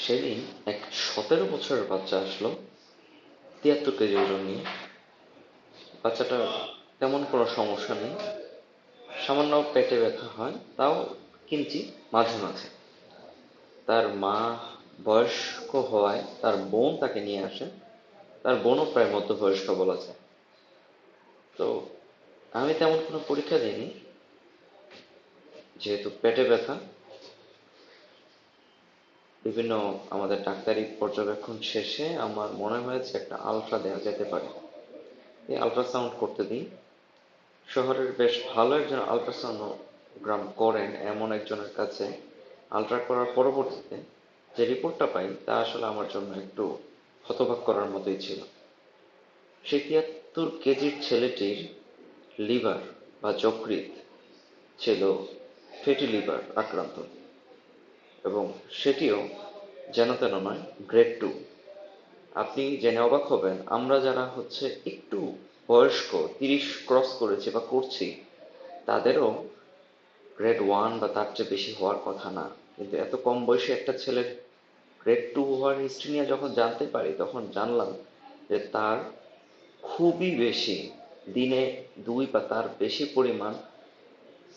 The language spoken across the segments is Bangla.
সেদিন এক 17 বছরের বাচ্চা আসলো 73 কেজি ওজন নিয়ে। বাচ্চাটার তেমন কোনো সমস্যা নেই, সামান্য পেটে ব্যথা হয়, তাও কিঞ্চিৎ মাঝে মাঝে। তার মা বয়স্ক হওয়ায় তার বোন তাকে নিয়ে আসে। তার বোনও প্রায় মধ্যবয়স্ক বলা যায়। তো আমি তেমন কোনো পরীক্ষা দিইনি, যেহেতু পেটে ব্যথা। বিভিন্ন আমাদের ডাক্তারি পর্যবেক্ষণ শেষে আমার মনে হয়েছে একটা আলট্রা দেওয়া যেতে পারে। এই আলট্রাসাউন্ড করতে দিই। শহরের বেশ ভালো একজন আলট্রাসোনোগ্রাম করেন এমন একজনের কাছে আলট্রা করার পরবর্তীতে যে রিপোর্টটা পাই তা আসলে আমার জন্য একটু হতবাক করার মতোই ছিল। সেই 73 কেজির ছেলেটির লিভার বা যকৃৎ ছিল ফ্যাটি লিভার আক্রান্ত, এবং সেটিও যেন তেন নয়, গ্রেড 2। আপনি জেনে অবাক হবেন, আমরা যারা একটু বয়স্ক, 30 ক্রস করেছি বা করছি, তাদেরও গ্রেড 1 বা তার চেয়ে বেশি হওয়ার কথা না। কিন্তু এত কম বয়সে একটা ছেলের গ্রেড 2 হওয়ার হিস্ট্রি নিয়ে যখন জানতে পারি, তখন জানলাম যে তার খুবই বেশি, দিনে 2 বা তার বেশি পরিমাণ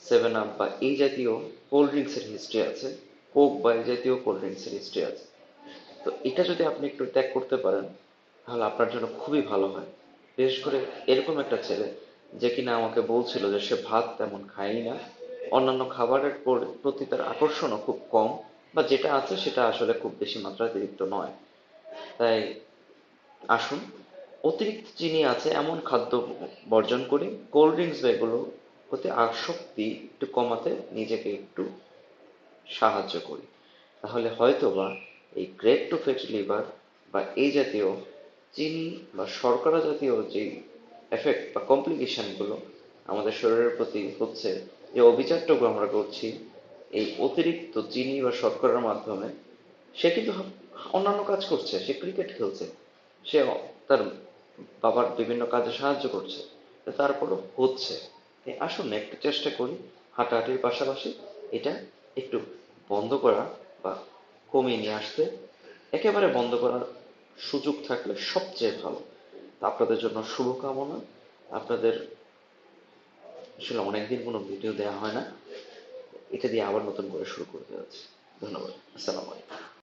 7 আপ বা এই জাতীয় কোল্ড ড্রিঙ্কসের হিস্ট্রি আছে, কোক বা এই জাতীয় কোল্ড ড্রিঙ্কসের হিস্ট্রি আছে। তো এটা যদি আপনি একটু ত্যাগ করতে পারেন, তাহলে আপনার জন্য খুবই ভালো হয়। বিশেষ করে এরকম একটা ছেলে যে কিনা আমাকে বলছিল যে সে ভাত তেমন খায়ই না, অন্যান্য খাবারের প্রতি তার আকর্ষণও খুব কম, বা যেটা আছে সেটা আসলে খুব বেশি মাত্রাতিরিক্ত নয়। তাই আসুন, অতিরিক্ত চিনি আছে এমন খাদ্য বর্জন করি, কোল্ড ড্রিঙ্কস বা এগুলো প্রতি আসক্তি একটু কমাতে নিজেকে একটু সাহায্য করি। তাহলে হয়তোবা এই গ্রেড 2 ফ্যাটি লিভার বা এই জাতীয় চিনি বা শর্করা জাতীয় যে এফেক্ট বা কমপ্লিকেশনগুলো আমাদের শরীরের প্রতি হচ্ছে, যে অবিচারটুকু আমরা করছি এই অতিরিক্ত চিনি বা শর্করার মাধ্যমে, সে কিন্তু অন্যান্য কাজ করছে, সে ক্রিকেট খেলছে, সে তার বাবার বিভিন্ন কাজে সাহায্য করছে, তারপরও হচ্ছে। তাই আসুন না একটু চেষ্টা করি হাঁটাহাঁটির পাশাপাশি এটা একটু বন্ধ করা বা কমিয়ে নিয়ে আসতে। একেবারে বন্ধ করার সুযোগ থাকলে সবচেয়ে ভালো। তা আপনাদের জন্য শুভকামনা। আপনাদের আসলে অনেকদিন কোনো ভিডিও দেওয়া হয় না, এটা দিয়ে আবার নতুন করে শুরু করতে যাচ্ছি। ধন্যবাদ। আসসালামু আলাইকুম।